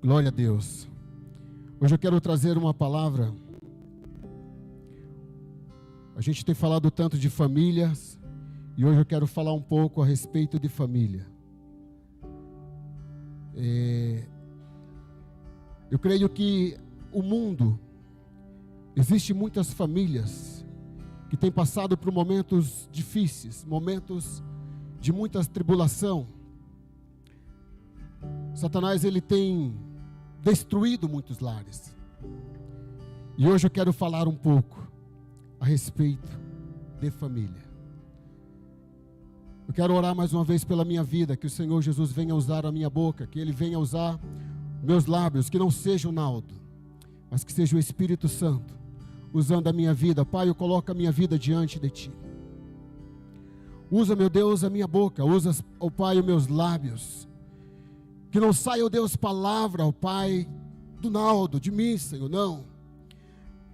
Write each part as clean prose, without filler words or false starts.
Glória a Deus. Hoje eu quero trazer uma palavra. A gente tem falado tanto de famílias e hoje eu quero falar um pouco a respeito de família. Eu creio que o mundo, existe muitas famílias que têm passado por momentos difíceis, momentos de muita tribulação. Satanás, ele tem destruído muitos lares. E hoje eu quero falar um pouco a respeito de família. Eu quero orar mais uma vez pela minha vida, que o Senhor Jesus venha usar a minha boca, que Ele venha usar meus lábios, que não seja o Naldo, mas que seja o Espírito Santo usando a minha vida. Pai, eu coloco a minha vida diante de Ti. Usa, meu Deus, a minha boca, usa, ó Pai, os meus lábios. Que não saia, ó Deus, palavra, ó Pai, do Naldo, de mim, Senhor, não.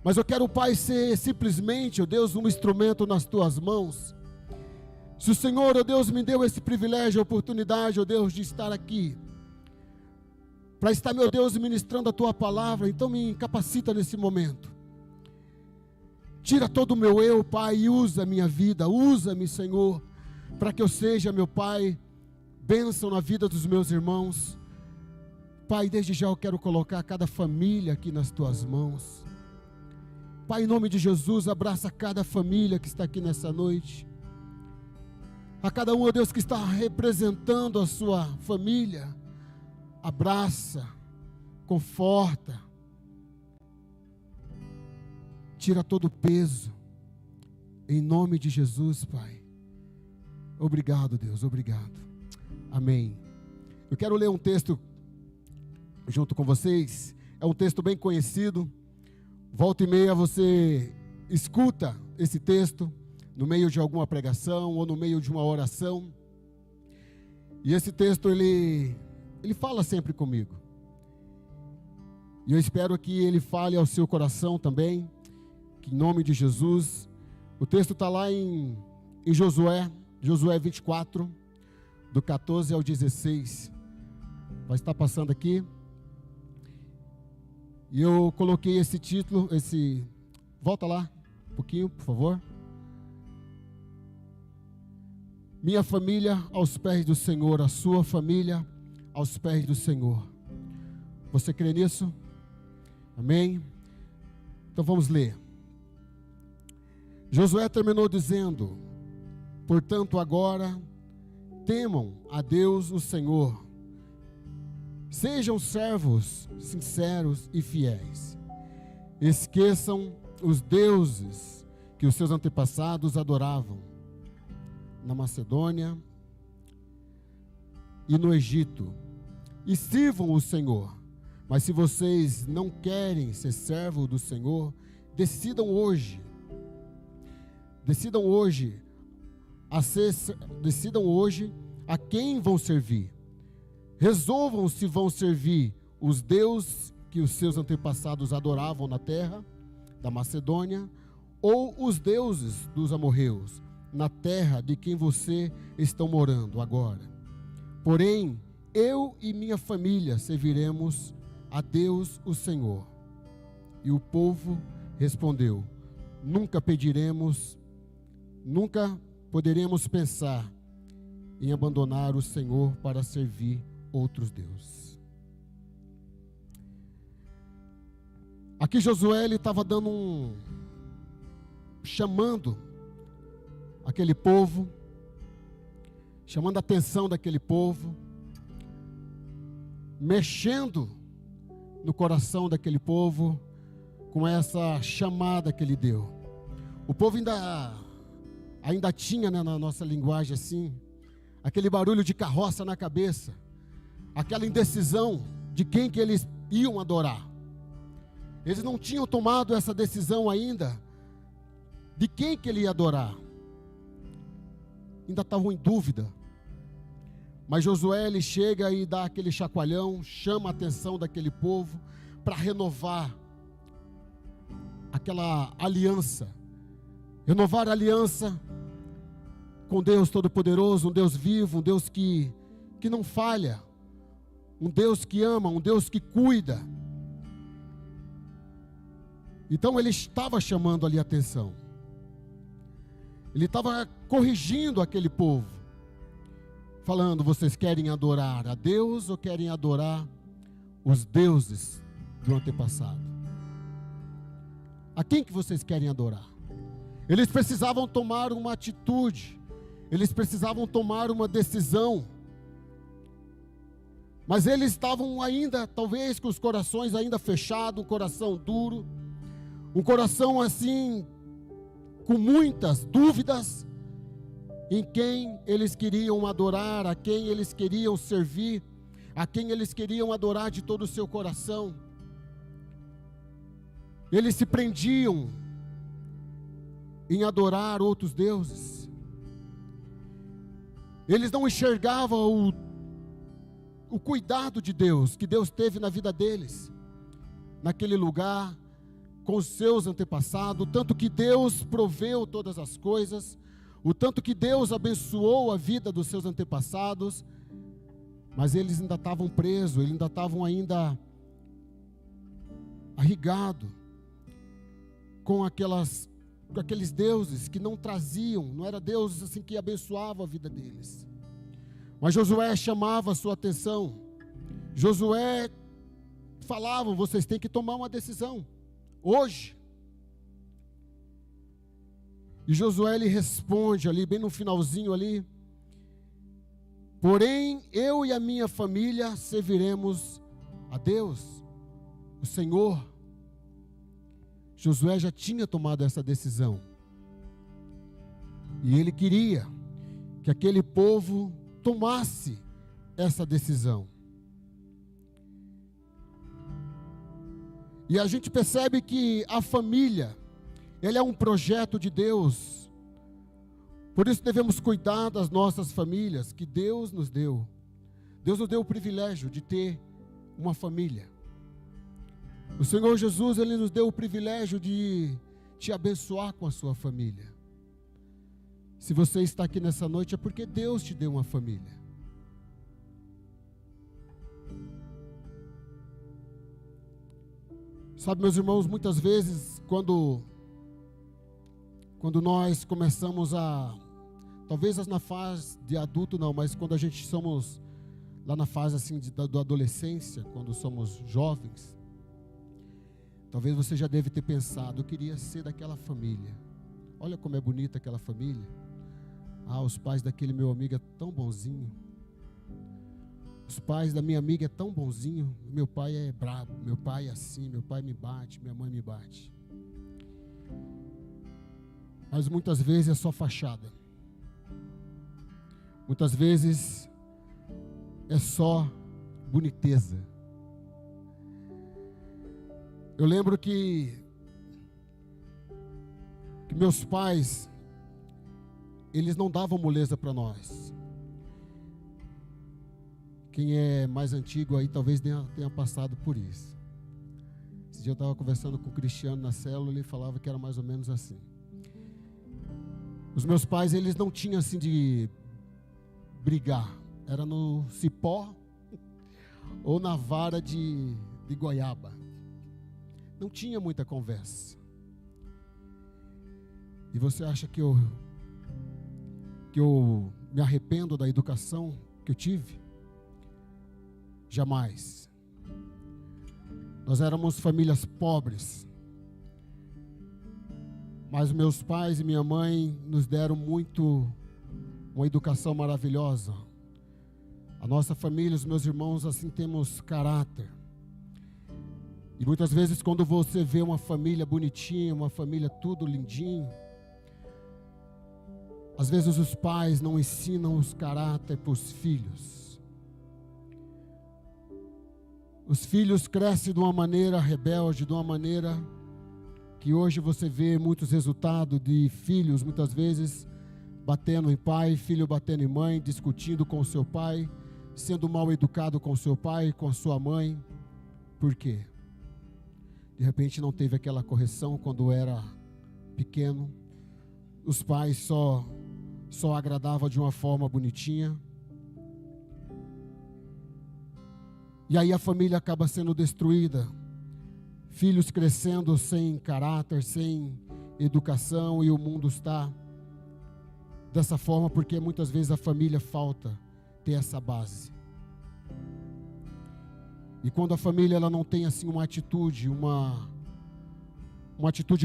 Mas eu quero, Pai, ser simplesmente, ó Deus, um instrumento nas Tuas mãos. Se o Senhor, ó Deus, me deu esse privilégio, a oportunidade, ó Deus, de estar aqui, para estar, meu Deus, ministrando a Tua palavra, então me capacita nesse momento. Tira todo o meu eu, Pai, e usa a minha vida, usa-me, Senhor, para que eu seja, meu Pai, bênção na vida dos meus irmãos. Pai, desde já eu quero colocar cada família aqui nas Tuas mãos. Pai, em nome de Jesus, abraça cada família que está aqui nessa noite. A cada um, ó Deus, que está representando a sua família, abraça, conforta, tira todo o peso, em nome de Jesus, Pai. Obrigado, Deus, obrigado. Amém. Eu quero ler um texto junto com vocês. É um texto bem conhecido. Volta e meia você escuta esse texto no meio de alguma pregação ou no meio de uma oração. E esse texto ele fala sempre comigo. E eu espero que ele fale ao seu coração também, que em nome de Jesus. O texto está lá em Josué 24, do 14 ao 16. Vai estar passando aqui. E eu coloquei esse título, volta lá um pouquinho, por favor. Minha família aos pés do Senhor, a sua família aos pés do Senhor. Você crê nisso? Amém? Então vamos ler. Josué terminou dizendo: portanto agora temam a Deus o Senhor, sejam servos sinceros e fiéis, esqueçam os deuses que os seus antepassados adoravam na Macedônia e no Egito, e sirvam o Senhor. Mas se vocês não querem ser servo do Senhor, decidam hoje a quem vão servir. Resolvam se vão servir os deuses que os seus antepassados adoravam na terra da Macedônia, ou os deuses dos amorreus, na terra de quem você estão morando agora. Porém, eu e minha família serviremos a Deus o Senhor. E o povo respondeu: nunca poderemos pensar em abandonar o Senhor para servir outros deuses. Aqui Josué estava chamando aquele povo, chamando a atenção daquele povo, mexendo no coração daquele povo com essa chamada que ele deu. O povo ainda tinha, né, na nossa linguagem assim, aquele barulho de carroça na cabeça, aquela indecisão de quem que eles iam adorar. Eles não tinham tomado essa decisão ainda de quem que ele ia adorar. Ainda estavam em dúvida. Mas Josué, ele chega e dá aquele chacoalhão, chama a atenção daquele povo para renovar aquela aliança. Renovar a aliança com Deus Todo-Poderoso, um Deus vivo, um Deus que não falha, um Deus que ama, um Deus que cuida. Então ele estava chamando ali a atenção. Ele estava corrigindo aquele povo, falando: vocês querem adorar a Deus ou querem adorar os deuses do antepassado? A quem que vocês querem adorar? Eles precisavam tomar uma atitude, eles precisavam tomar uma decisão, mas eles estavam ainda, talvez com os corações ainda fechados, um coração duro, um coração assim, com muitas dúvidas em quem eles queriam adorar, a quem eles queriam servir, a quem eles queriam adorar de todo o seu coração. Eles se prendiam em adorar outros deuses. Eles não enxergavam o cuidado de Deus, que Deus teve na vida deles, naquele lugar, com os seus antepassados, o tanto que Deus proveu todas as coisas, o tanto que Deus abençoou a vida dos seus antepassados, mas eles ainda estavam presos, eles ainda estavam arrigados com aqueles deuses que não traziam, não era deuses assim que abençoavam a vida deles. Mas Josué chamava a sua atenção. Josué falava: vocês têm que tomar uma decisão hoje. E Josué ele responde ali, bem no finalzinho ali: porém eu e a minha família serviremos a Deus, o Senhor. Josué já tinha tomado essa decisão, e ele queria que aquele povo tomasse essa decisão. E a gente percebe que a família, ela é um projeto de Deus. Por isso devemos cuidar das nossas famílias que Deus nos deu. Deus nos deu o privilégio de ter uma família. O Senhor Jesus, Ele nos deu o privilégio de te abençoar com a sua família. Se você está aqui nessa noite é porque Deus te deu uma família. Sabe, meus irmãos, muitas vezes quando nós começamos talvez na fase de adulto não, mas quando a gente somos lá na fase assim da adolescência, quando somos jovens, talvez você já deve ter pensado: eu queria ser daquela família. Olha como é bonita aquela família. Os pais daquele meu amigo é tão bonzinho. Os pais da minha amiga é tão bonzinho. Meu pai é brabo, meu pai é assim, meu pai me bate, minha mãe me bate. Mas muitas vezes é só fachada. Muitas vezes é só boniteza. Eu lembro que meus pais, eles não davam moleza para nós. Quem é mais antigo aí talvez tenha passado por isso. Esse dia eu estava conversando com o Cristiano na célula, ele falava que era mais ou menos assim. Os meus pais, eles não tinham assim de brigar. Era no cipó ou na vara de goiaba. Não tinha muita conversa. E você acha que eu me arrependo da educação que eu tive? Jamais. Nós éramos famílias pobres, mas meus pais e minha mãe nos deram uma educação maravilhosa. A nossa família, os meus irmãos, assim, temos caráter. E muitas vezes quando você vê uma família bonitinha, uma família tudo lindinho, às vezes os pais não ensinam os caráter para os filhos. Os filhos crescem de uma maneira rebelde, de uma maneira que hoje você vê muitos resultados de filhos, muitas vezes, batendo em pai, filho batendo em mãe, discutindo com o seu pai, sendo mal educado com o seu pai, com a sua mãe. Por quê? De repente não teve aquela correção quando era pequeno. Os pais só agradavam de uma forma bonitinha. E aí a família acaba sendo destruída. Filhos crescendo sem caráter, sem educação, e o mundo está dessa forma porque muitas vezes a família falta ter essa base. E quando a família ela não tem assim uma atitude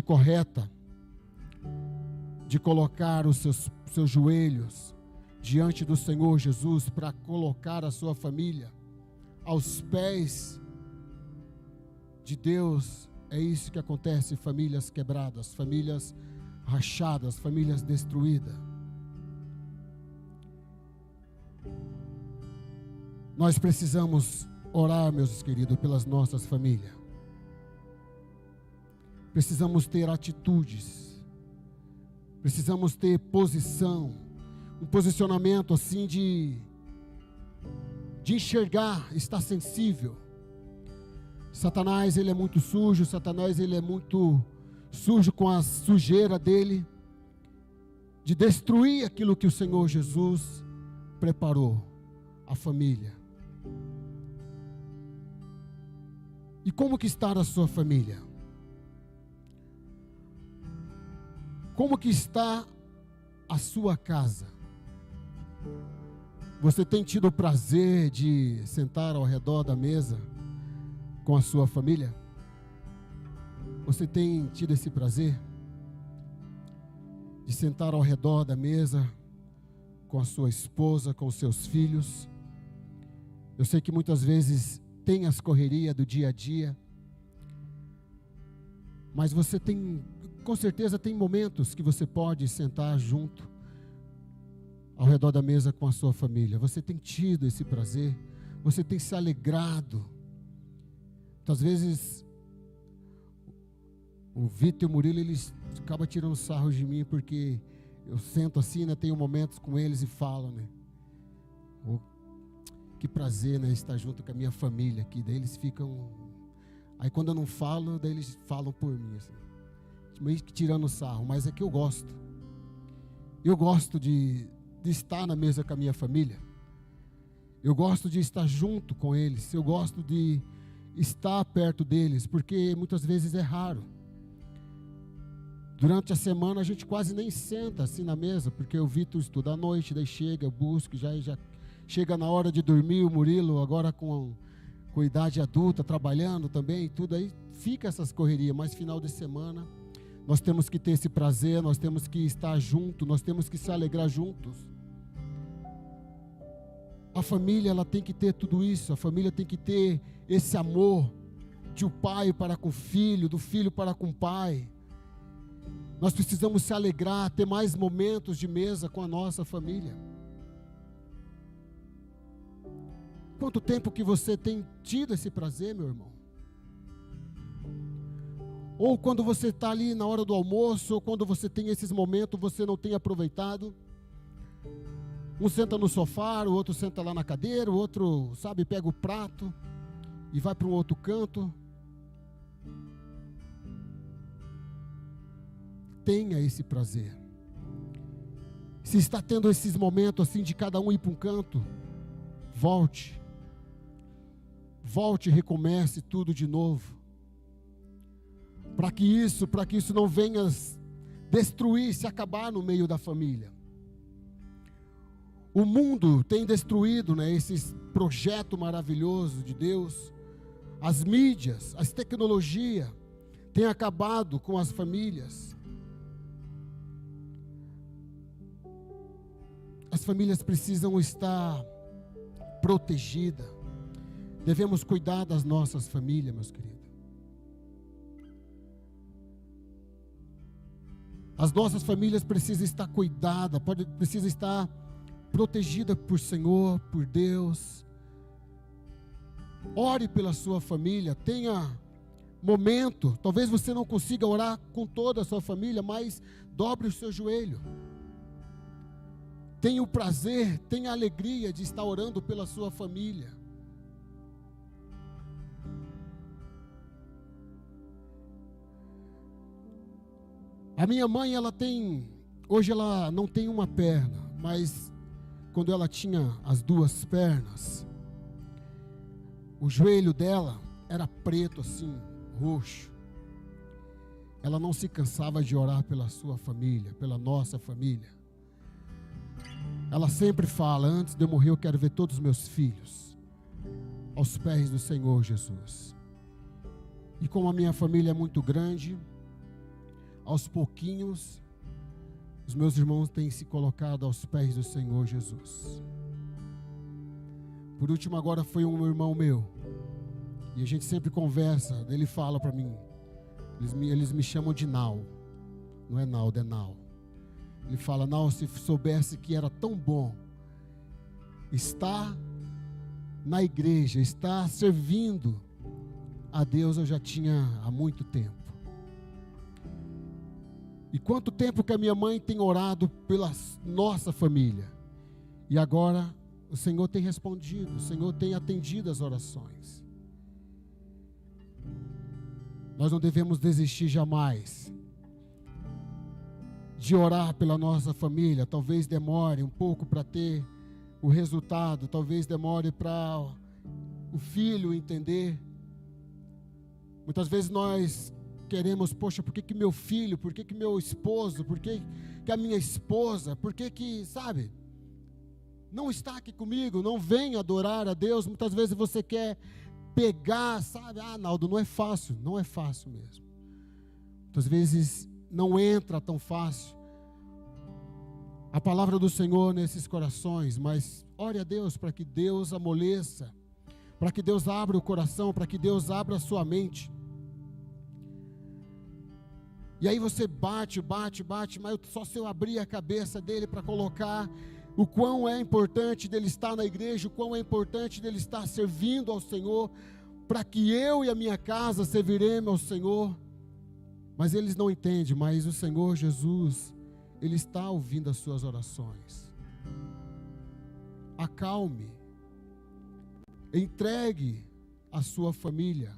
correta de colocar os seus joelhos diante do Senhor Jesus para colocar a sua família aos pés de Deus, é isso que acontece: famílias quebradas, famílias rachadas, famílias destruídas. Nós precisamos orar, meus queridos, pelas nossas famílias. Precisamos ter atitudes, precisamos ter posição, um posicionamento assim de enxergar, estar sensível. Satanás, ele é muito sujo, Satanás, ele é muito sujo com a sujeira dele, de destruir aquilo que o Senhor Jesus preparou, a família. E como que está a sua família? Como que está a sua casa? Você tem tido o prazer de sentar ao redor da mesa com a sua família? Você tem tido esse prazer de sentar ao redor da mesa com a sua esposa, com os seus filhos? Eu sei que muitas vezes tem as correrias do dia a dia, mas você tem, com certeza tem momentos que você pode sentar junto ao redor da mesa com a sua família. Você tem tido esse prazer, você tem se alegrado. Muitas vezes o Vitor e o Murilo, eles acabam tirando sarro de mim, porque eu sento assim, né, tenho momentos com eles e falo, né, que prazer, né, estar junto com a minha família aqui. Daí eles ficam, aí quando eu não falo, daí eles falam por mim, assim, meio que tirando sarro, mas é que eu gosto de estar na mesa com a minha família, eu gosto de estar junto com eles, eu gosto de estar perto deles, porque muitas vezes é raro. Durante a semana a gente quase nem senta assim na mesa, porque o Vitor estuda à noite, daí chega, eu busco, já chega na hora de dormir, o Murilo agora com idade adulta, trabalhando também, tudo aí, fica essas correrias, mas final de semana nós temos que ter esse prazer, nós temos que estar juntos, nós temos que se alegrar juntos. A família, ela tem que ter tudo isso, a família tem que ter esse amor de o pai para com o filho, do filho para com o pai. Nós precisamos se alegrar, ter mais momentos de mesa com a nossa família. Quanto tempo que você tem tido esse prazer, meu irmão? Ou quando você está ali na hora do almoço, ou quando você tem esses momentos, você não tem aproveitado? Um senta no sofá, o outro senta lá na cadeira, o outro, sabe, pega o prato e vai para um outro canto. Tenha esse prazer. Se está tendo esses momentos assim de cada um ir para um canto, volte e recomece tudo de novo, para que isso não venha destruir, se acabar no meio da família. O mundo tem destruído, né, esse projeto maravilhoso de Deus. As mídias, as tecnologias têm acabado com as famílias. As famílias precisam estar protegidas. Devemos cuidar das nossas famílias, meus queridos. As nossas famílias precisam estar cuidadas, precisam estar protegida por Senhor, por Deus. Ore pela sua família, tenha momento. Talvez você não consiga orar com toda a sua família, mas dobre o seu joelho. Tenha o prazer, tenha a alegria de estar orando pela sua família. A minha mãe, hoje ela não tem uma perna, mas quando ela tinha as duas pernas, O joelho dela era preto assim, roxo. Ela não se cansava de orar pela sua família, pela nossa família. Ela sempre fala: antes de eu morrer eu quero ver todos os meus filhos aos pés do Senhor Jesus. E como a minha família é muito grande, aos pouquinhos os meus irmãos têm se colocado aos pés do Senhor Jesus. Por último, agora foi um irmão meu, e a gente sempre conversa. Ele fala para mim, eles me chamam de Nau, não é Naldo, é Nau. Ele fala: Nau, se soubesse que era tão bom estar na igreja, estar servindo a Deus, eu já tinha há muito tempo. E quanto tempo que a minha mãe tem orado pela nossa família, e agora o Senhor tem respondido, o Senhor tem atendido as orações. Nós não devemos desistir jamais de orar pela nossa família. Talvez demore um pouco para ter o resultado, talvez demore para o filho entender. Muitas vezes nós queremos: poxa, por que meu filho, por que meu esposo, por que a minha esposa, por que, sabe, não está aqui comigo, não vem adorar a Deus? Muitas vezes você quer pegar, sabe, Naldo, não é fácil mesmo. Muitas vezes não entra tão fácil a palavra do Senhor nesses corações, mas ore a Deus para que Deus amoleça, para que Deus abra o coração, para que Deus abra a sua mente. E aí você bate, mas só se eu abrir a cabeça dele para colocar o quão é importante dele estar na igreja, o quão é importante dele estar servindo ao Senhor, para que eu e a minha casa serviremos ao Senhor. Mas eles não entendem, mas o Senhor Jesus, Ele está ouvindo as suas orações. Acalme, entregue a sua família.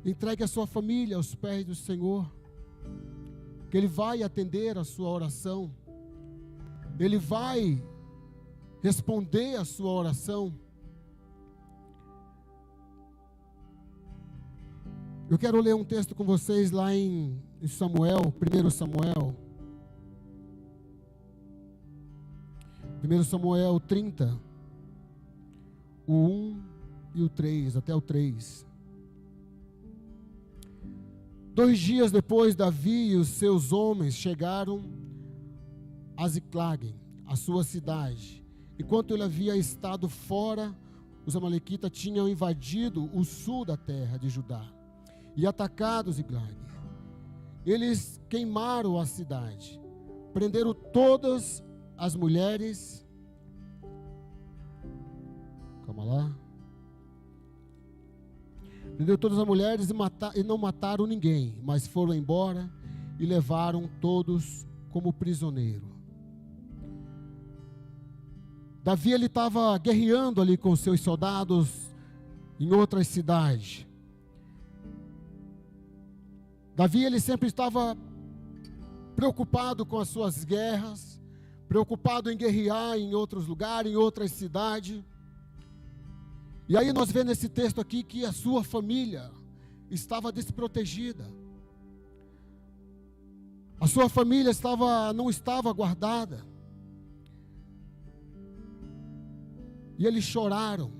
Entregue a sua família aos pés do Senhor, que Ele vai atender a sua oração, Ele vai responder a sua oração. Eu quero ler um texto com vocês lá em Samuel, 1 Samuel. 1 Samuel 30, o 1 e o 3, até o 3. 2 dias depois, Davi e os seus homens chegaram a Ziclag, a sua cidade. Enquanto ele havia estado fora, os amalequitas tinham invadido o sul da terra de Judá e atacado Ziclag. Eles queimaram a cidade, prenderam todas as mulheres. Calma lá. Prenderam todas as mulheres e não mataram ninguém, mas foram embora e levaram todos como prisioneiro. Davi, ele estava guerreando ali com seus soldados em outras cidades. Davi, ele sempre estava preocupado com as suas guerras, preocupado em guerrear em outros lugares, em outras cidades. E aí nós vemos nesse texto aqui que a sua família estava desprotegida. A sua família não estava guardada. E eles choraram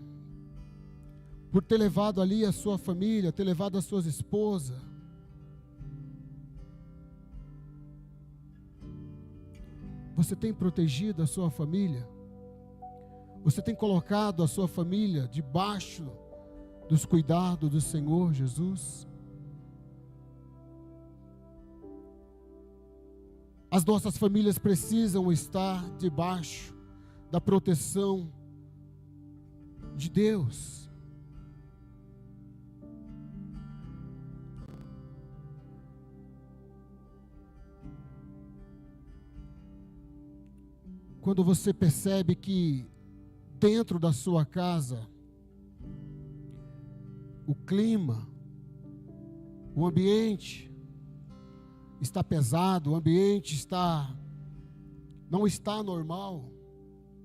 por ter levado ali a sua família, ter levado as suas esposas. Você tem protegido a sua família? Você tem colocado a sua família debaixo dos cuidados do Senhor Jesus? As nossas famílias precisam estar debaixo da proteção de Deus. Quando você percebe que dentro da sua casa, o clima, o ambiente está pesado, o ambiente não está normal,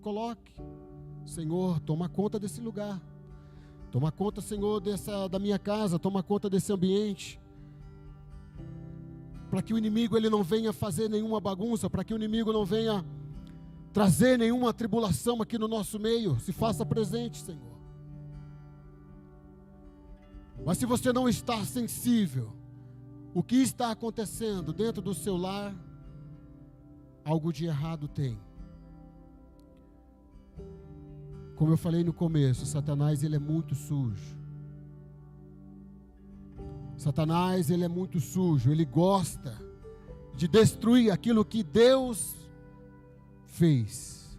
coloque Senhor, toma conta desse lugar. Toma conta, Senhor, da minha casa. Toma conta desse ambiente. Para que o inimigo ele não venha fazer nenhuma bagunça. Para que o inimigo não venha trazer nenhuma tribulação aqui no nosso meio. Se faça presente, Senhor. Mas se você não está sensível, o que está acontecendo dentro do seu lar, algo de errado tem. Como eu falei no começo, Satanás ele é muito sujo. Satanás ele é muito sujo, ele gosta de destruir aquilo que Deus fez.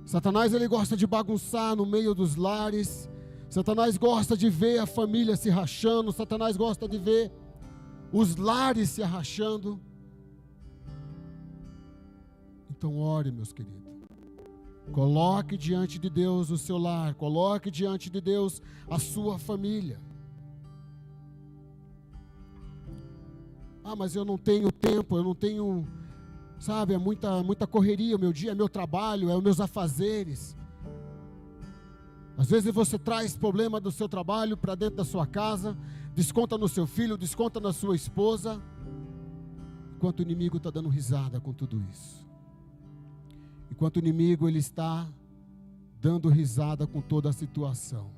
Satanás ele gosta de bagunçar no meio dos lares. Satanás gosta de ver a família se rachando. Satanás gosta de ver os lares se arrachando. Então ore, meus queridos. Coloque diante de Deus o seu lar. Coloque diante de Deus a sua família. Ah, mas eu não tenho tempo, eu não tenho... Sabe, é muita correria, o meu dia, é meu trabalho, é os meus afazeres. Às vezes você traz problema do seu trabalho para dentro da sua casa, desconta no seu filho, desconta na sua esposa, enquanto o inimigo está dando risada com tudo isso. Enquanto o inimigo ele está dando risada com toda a situação.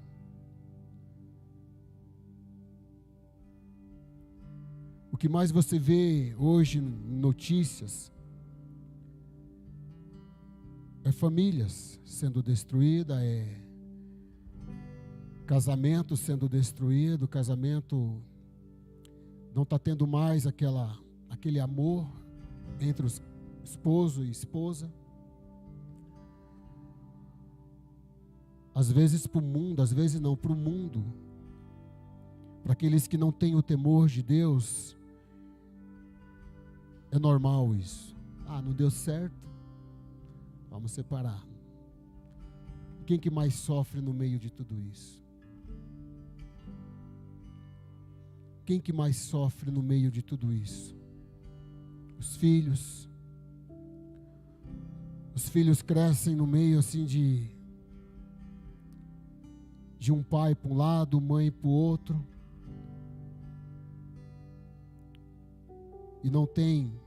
O que mais você vê hoje em notícias é famílias sendo destruídas, é casamento sendo destruído, casamento não está tendo mais aquele amor entre os esposo e esposa. Às vezes para o mundo, às vezes não, para o mundo, para aqueles que não têm o temor de Deus, é normal isso. Ah, não deu certo? Vamos separar. Quem que mais sofre no meio de tudo isso? Quem que mais sofre no meio de tudo isso? Os filhos. Os filhos crescem no meio assim de um pai para um lado, mãe para o outro. E não tem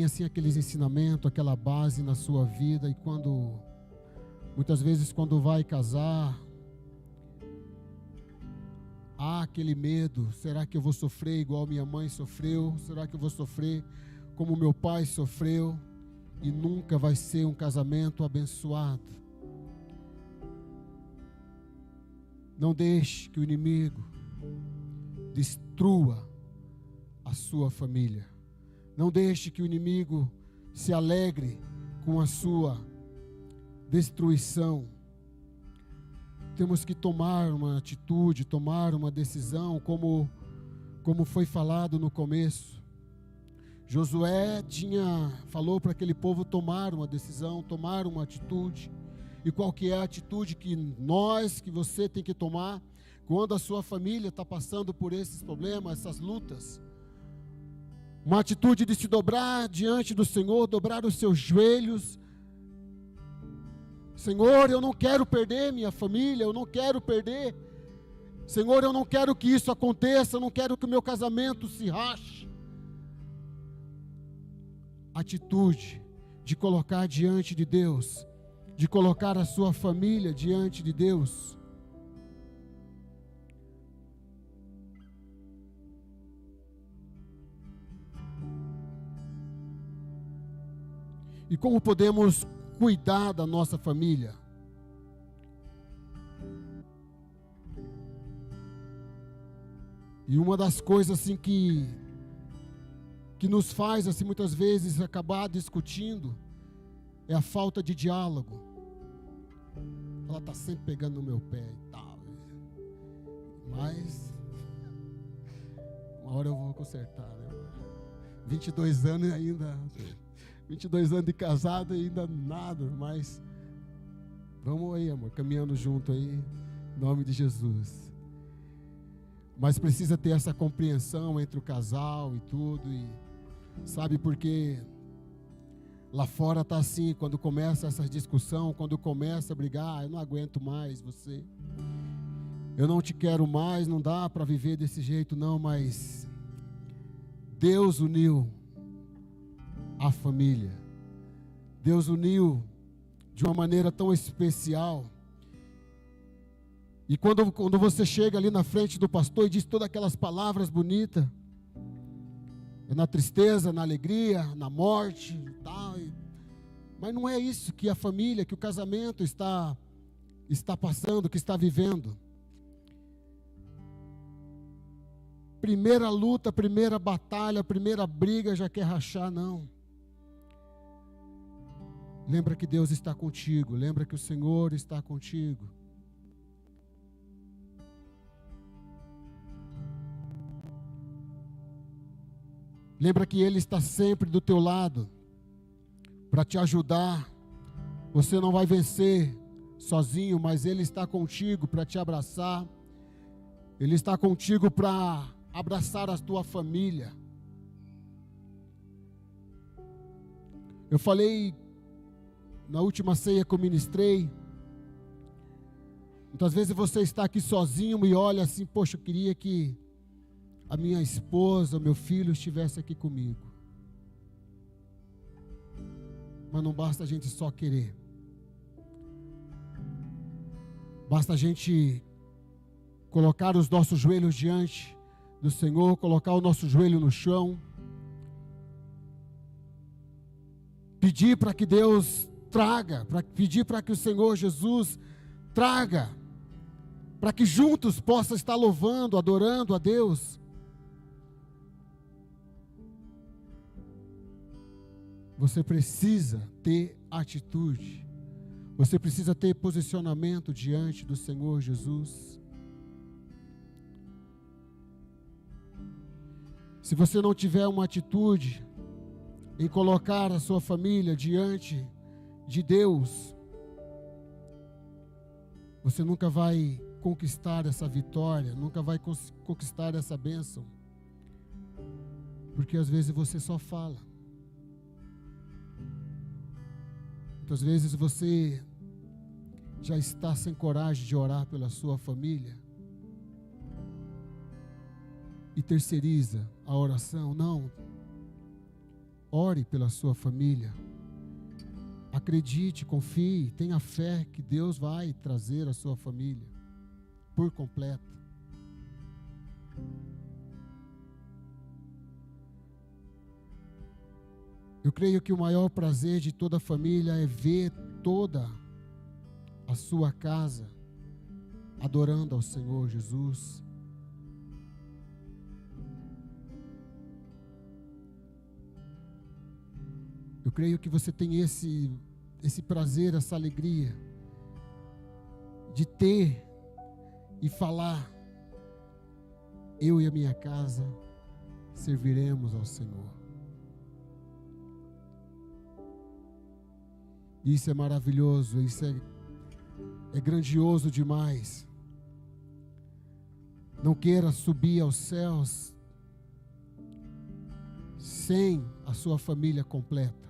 assim aqueles ensinamentos, aquela base na sua vida. E muitas vezes quando vai casar, há aquele medo: será que eu vou sofrer igual minha mãe sofreu? Será que eu vou sofrer como meu pai sofreu? E nunca vai ser um casamento abençoado. Não deixe que o inimigo destrua a sua família. Não deixe que o inimigo se alegre com a sua destruição. Temos que tomar uma atitude, tomar uma decisão, como foi falado no começo. Josué falou para aquele povo tomar uma decisão, tomar uma atitude. E qual que é a atitude que você tem que tomar quando a sua família está passando por esses problemas, essas lutas? Uma atitude de se dobrar diante do Senhor, dobrar os seus joelhos. Senhor, eu não quero perder minha família, eu não quero perder. Senhor, eu não quero que isso aconteça, eu não quero que o meu casamento se rache. Atitude de colocar diante de Deus, de colocar a sua família diante de Deus. E como podemos cuidar da nossa família? E uma das coisas assim que nos faz assim muitas vezes acabar discutindo é a falta de diálogo. Ela está sempre pegando no meu pé e tal, mas uma hora eu vou consertar, né? 22 anos ainda, 22 anos de casado e ainda nada, mas vamos aí, amor, caminhando junto aí, em nome de Jesus. Mas precisa ter essa compreensão entre o casal e tudo. E sabe, porque lá fora está assim, quando começa essa discussão, quando começa a brigar, eu não aguento mais você. Eu não te quero mais, não dá para viver desse jeito não, mas Deus uniu a família. Deus uniu de uma maneira tão especial. E quando você chega ali na frente do pastor e diz todas aquelas palavras bonitas, é na tristeza, na alegria, na morte e tal, mas não é isso que a família, que o casamento está passando, que está vivendo. Primeira luta, primeira batalha, primeira briga, já quer rachar, não. Lembra que Deus está contigo, lembra que o Senhor está contigo. Lembra que Ele está sempre do teu lado, para te ajudar. Você não vai vencer sozinho, mas Ele está contigo para te abraçar. Ele está contigo para abraçar a tua família. Eu falei na última ceia que eu ministrei, muitas vezes você está aqui sozinho e olha assim, poxa, eu queria que a minha esposa, o meu filho estivesse aqui comigo. Mas não basta a gente só querer. Basta a gente colocar os nossos joelhos diante do Senhor, colocar o nosso joelho no chão, pedir para que Deus traga, pedir para que o Senhor Jesus traga, para que juntos possa estar louvando, adorando a Deus. Você precisa ter atitude, você precisa ter posicionamento diante do Senhor Jesus. Se você não tiver uma atitude em colocar a sua família diante de Deus, você nunca vai conquistar essa vitória, nunca vai conquistar essa bênção, porque às vezes você só fala. Muitas vezes você já está sem coragem de orar pela sua família e terceiriza a oração. Não, ore pela sua família, acredite, confie, tenha fé que Deus vai trazer a sua família por completo. Eu creio que o maior prazer de toda a família é ver toda a sua casa adorando ao Senhor Jesus. Eu creio que você tem esse prazer, essa alegria de ter e falar: eu e a minha casa serviremos ao Senhor. Isso é maravilhoso, isso é grandioso demais. Não queira subir aos céus sem a sua família completa.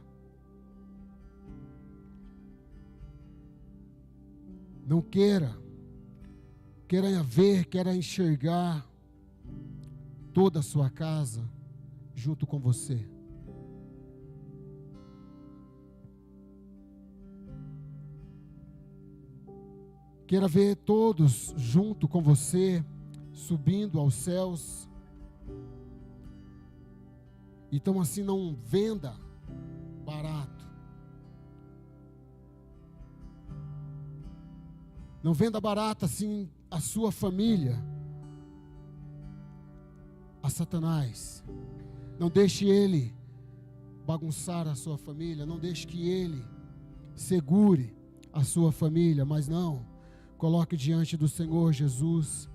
Não queira ver, queira enxergar toda a sua casa junto com você. Queira ver todos junto com você, subindo aos céus. Então assim, não venda barato. Não venda barato assim a sua família a Satanás. Não deixe ele bagunçar a sua família. Não deixe que ele segure a sua família. Mas não. Coloque diante do Senhor Jesus.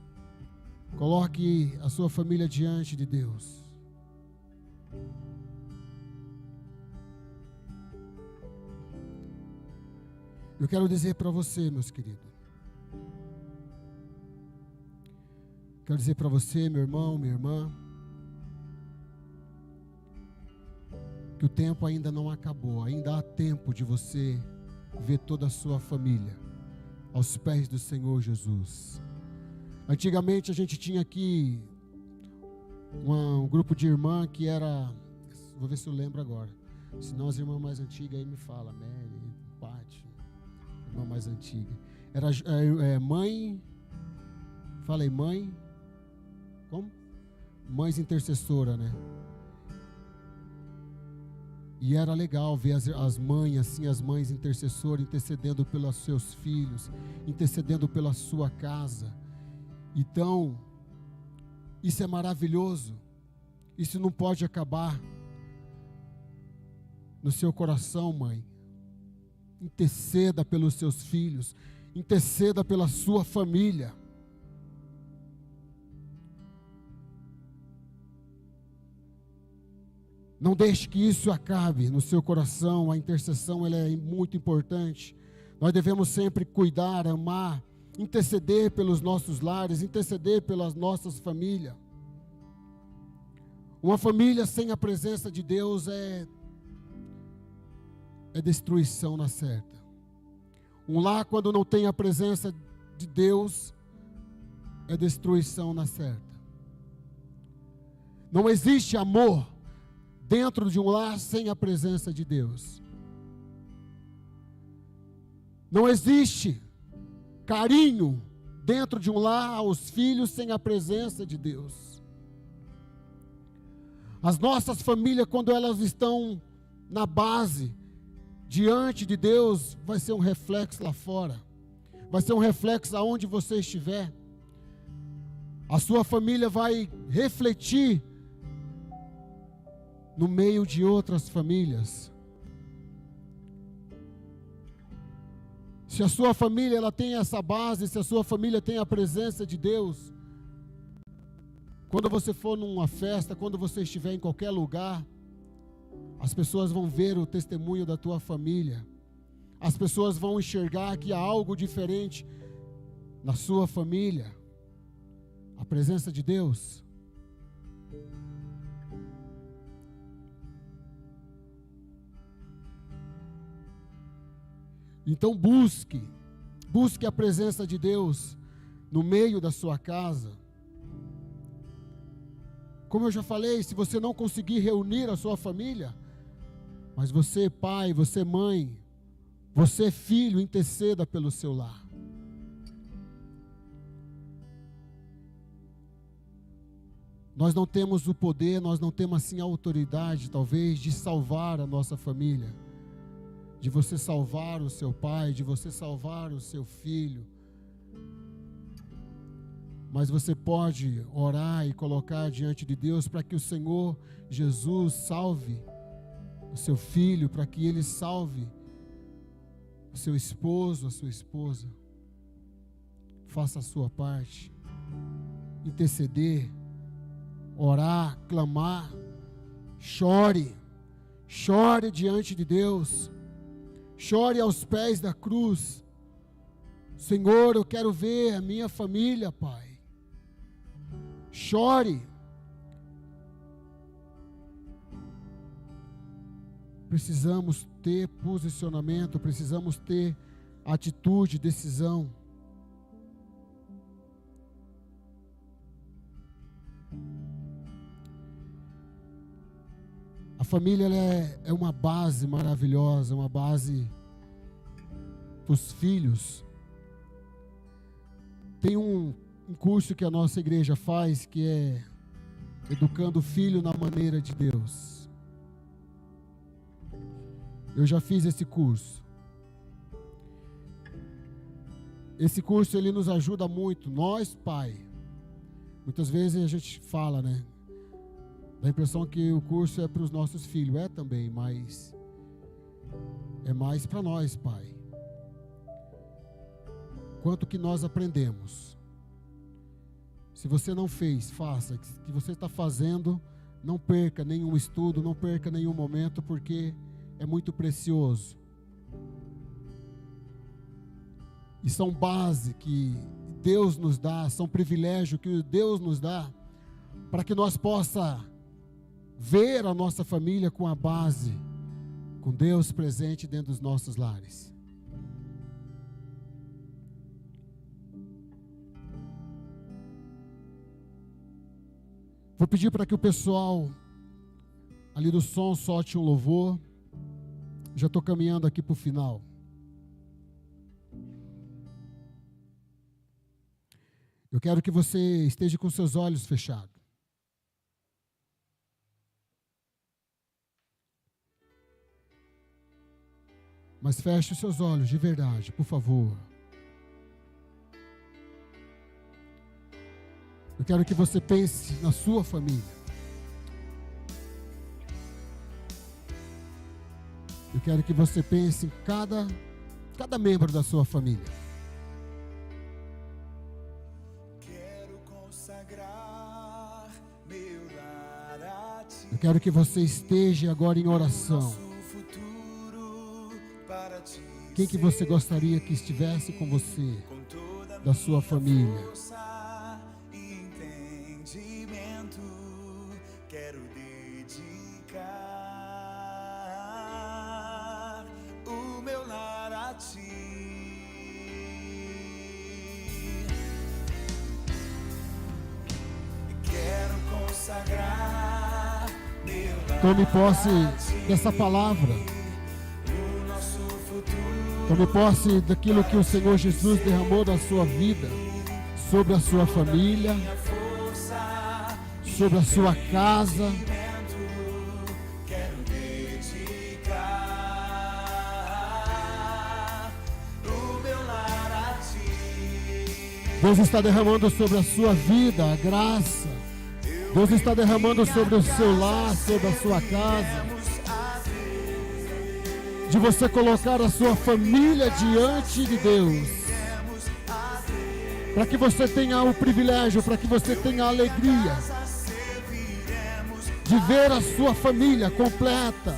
Coloque a sua família diante de Deus. Eu quero dizer para você, meus queridos, Quero dizer para você, meu irmão, minha irmã, que o tempo ainda não acabou, ainda há tempo de você ver toda a sua família aos pés do Senhor Jesus. Antigamente a gente tinha aqui um grupo de irmã que era, vou ver se eu lembro agora, senão as irmãs mais antigas aí me falam, Mary, Pati, irmã mais antiga, era mãe, falei mãe, como? Mães intercessora, né? E era legal ver as mães, assim, as mães intercessoras intercedendo pelos seus filhos, intercedendo pela sua casa. Então, isso é maravilhoso. Isso não pode acabar no seu coração, mãe. Interceda pelos seus filhos, interceda pela sua família. Não deixe que isso acabe no seu coração. A intercessão ela é muito importante. Nós devemos sempre cuidar, amar, interceder pelos nossos lares, interceder pelas nossas famílias. Uma família sem a presença de Deus é destruição na certa. Um lar quando não tem a presença de Deus é destruição na certa. Não existe amor dentro de um lar sem a presença de Deus. Não existe carinho dentro de um lar aos filhos sem a presença de Deus. As nossas famílias, quando elas estão na base, diante de Deus, vai ser um reflexo lá fora. Vai ser um reflexo aonde você estiver. A sua família vai refletir no meio de outras famílias. Se a sua família ela tem essa base, se a sua família tem a presença de Deus, quando você for numa festa, quando você estiver em qualquer lugar, as pessoas vão ver o testemunho da tua família. As pessoas vão enxergar que há algo diferente na sua família. A presença de Deus. Então busque a presença de Deus no meio da sua casa. Como eu já falei, se você não conseguir reunir a sua família, mas você pai, você mãe, você filho, interceda pelo seu lar. Nós não temos o poder, nós não temos assim a autoridade, talvez, de salvar a nossa família. De você salvar o seu pai, de você salvar o seu filho. Mas você pode orar e colocar diante de Deus para que o Senhor Jesus salve o seu filho, para que ele salve o seu esposo, a sua esposa. Faça a sua parte. Interceder, orar, clamar. Chore diante de Deus. Chore aos pés da cruz. Senhor, eu quero ver a minha família, Pai. Chore. Precisamos ter posicionamento, precisamos ter atitude, decisão. A família ela é uma base maravilhosa, uma base para os filhos. Tem um curso que a nossa igreja faz, que é Educando o Filho na Maneira de Deus. Eu já fiz esse curso. Esse curso ele nos ajuda muito, nós pai. Muitas vezes a gente fala, né? Dá a impressão que o curso é para os nossos filhos, é também, mas é mais para nós, pai. Quanto que nós aprendemos. Se você não fez, faça. Que você está fazendo, não perca nenhum estudo, não perca nenhum momento, porque é muito precioso. E são base que Deus nos dá, são privilégios que Deus nos dá, para que nós possa ver a nossa família com a base, com Deus presente dentro dos nossos lares. Vou pedir para que o pessoal ali do som solte um louvor. Já estou caminhando aqui para o final. Eu quero que você esteja com seus olhos fechados. Mas feche os seus olhos de verdade, por favor. Eu quero que você pense na sua família. Eu quero que você pense em cada membro da sua família. Quero consagrar meu lar a ti. Eu quero que você esteja agora em oração. Quem que você gostaria que estivesse com você, da sua família? Quero dedicar o meu lar a ti. Quero consagrar meu lar. Tome posse dessa palavra. Tome posse daquilo que o Senhor Jesus derramou da sua vida, sobre a sua família, sobre a sua casa. Quero dedicar o meu lar a ti. Deus está derramando sobre a sua vida a graça. Deus está derramando sobre o seu lar, sobre a sua casa, de você colocar a sua família diante de Deus, para que você tenha o privilégio, para que você tenha a alegria de ver a sua família completa,